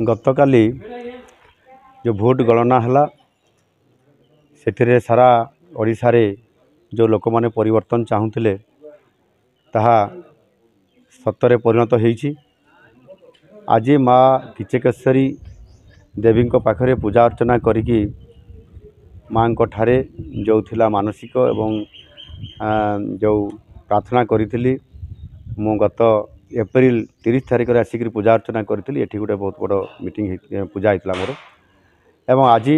गतकाली जो भोट गणना है से सारा ओडिशा रे जो लोक माने परिवर्तन चाहूले ताहा सतरे परिणत होईछि। आज माँ किचकेश्वरी देवी पाखरे पूजा अर्चना करिकी माँ ठारे जो थिला मानसिक एवं जो प्रार्थना करी मु गत एप्रिल 30 तारिख में आसिक पूजा अर्चना करी एठी गोटे बहुत बड़ मीटिंग पूजा होता मोर एवं आज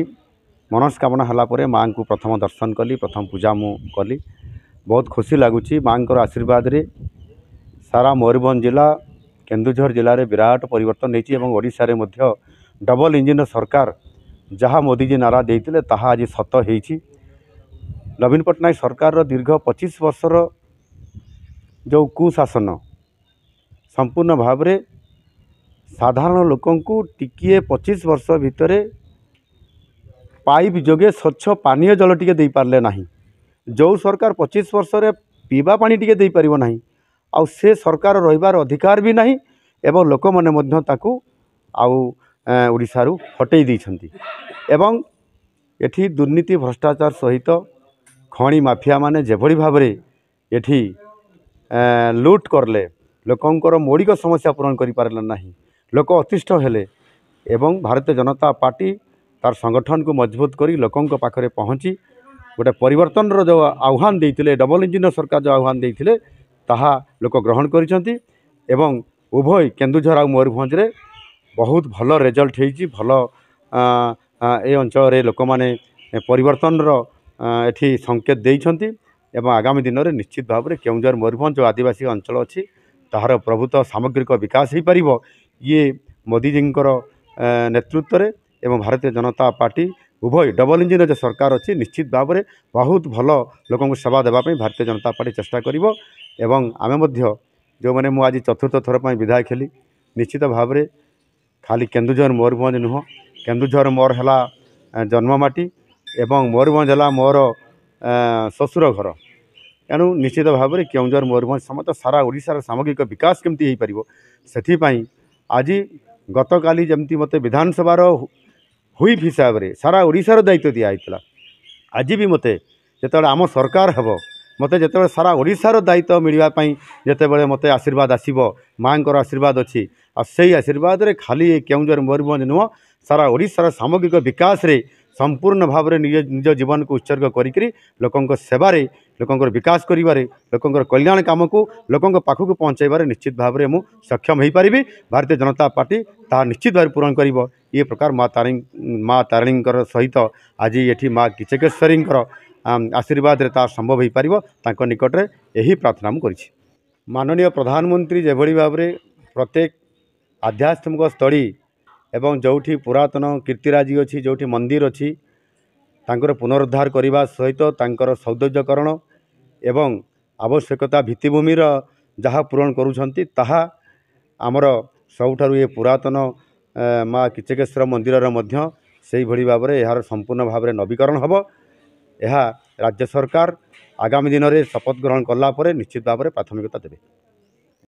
मनस्कामना है माँ को प्रथम दर्शन कली प्रथम पूजा मु कली। बहुत खुशी लगुच माँ आशीर्वाद रे सारा मयूरभंज जिला केन्दुझर जिले में विराट परिवर्तन होती ओडिशा रे मध्य डबल इंजिन सरकार जहाँ मोदी जी नारा देते ताहा आज सत होईछि। नवीन पट्टनायक सरकार दीर्घ 25 वर्षर जो कुशासन संपूर्ण भाव में साधारण लोकंकु टिकिए 25 वर्ष भितर पाइप जोगे स्वच्छ पानीय जल टिके दे पारले नाही। जो सरकार 25 वर्ष रे पीवा पानी टिके दे परिबो नाही आउ से सरकार रहिबार अधिकार भी नाही एवं लोक माने मध्य ताकू आउ ओडिशारू हटई दैछंती एवं एठी दुर्नीति भ्रष्टाचार सहित खणी माफिया माने जेभଳି भाबरे एठी लूट करले लोकंकर मौलिक समस्या पूरण करि पारले नाही। लोक अतिष्ठ हेले एवं भारतीय जनता पार्टी तार संगठन को मजबूत करी लोकंक पाखरे पहुँची गोटे परिवर्तन जो आह्वान देते डबल इंजिन सरकार जो आह्वान देते ताहा लोक ग्रहण करिसंती एवं उभय केन्दुझर आ मयूरभंज रे बहुत भल रिजल्ट होईछि। भल ए अंचल रे लोक माने परिवर्तन एठी संकेत देइछंती एवं आगामी दिन में निश्चित भाव में केन्दुझर मयूरभंज जो आदिवासी अंचल अच्छी ताहार प्रभुत्व सामग्रिक विकास हो पार ये मोदी जी नेतृत्व में एवं भारतीय जनता पार्टी उभय डबल इंजिन जो सरकार अच्छी निश्चित भाव में बहुत भल लोक सेवा देवाई भारतीय जनता पार्टी चेष्टा करिवो एवं आमे मध्य जो मैंने मु आज चतुर्थ थर पर विधायक हेली निश्चित भाव में खाली केन्दुझर मयूरभंज नुह केन्दुझर मोर है जन्ममाटी एवं मयूरभंज है मोर ससुर घर एणु निश्चित भाव में केन्दुझर मयूरभंज समस्त सारा ओडिशार सामग्रिक विकास केमती हो पारिबो सेथिपाई आज गतकाली जमती मते विधानसभार हुईप हिसाब से सारा ओडिशार दायित्व दिखाई आज भी मते जेतेबेले आम सरकार हेबो मते जेतेबेले सारा ओडिशार दायित्व मिलवाई जेतेबेले मते आशीर्वाद आसीबो माँ आशीर्वाद अच्छी आ से आशीर्वाद रे खाली केन्दुझर मयूरभंज नुह सारा ओडिशार सामग्रिक विकास रे संपूर्ण भाव में निज जीवन को उत्सर्ग करी लोकंक सेवारे लोकंकर विकास करिबारे लोकंकर कल्याण काम को लोकंक पाखक पहुँचाइबारे निश्चित भाव में मु सक्षम हो पारिबी। भारतीय जनता पार्टी ता निश्चित भाव पूरण करिवो ये प्रकार माँ तारिणी सहित आज ये माँ किचकेश्वरी आशीर्वाद रे ता संभव हो पारिबो तांको निकट रे यही प्रार्थना मु करिछि। माननीय प्रधानमंत्री जेभଳି भाव में प्रत्येक आध्यात्मिक स्थली एवं जोठी पुरातन कीर्तिराजी अच्छी जोठी मंदिर अच्छी तांकर पुनरुद्धार करने सहित तांकर सौंदर्यकरण एवं आवश्यकता भित्तिभूमिर जहाँ पूरण करुछंती ताहा आमर सबुठारु ये पुरातन माँ किचकेश्वर मंदिर मध्य से भली भाव में यार संपूर्ण भाव में नवीकरण हम यह राज्य सरकार आगामी दिन में शपथ ग्रहण कला निश्चित भाव में प्राथमिकता देवे।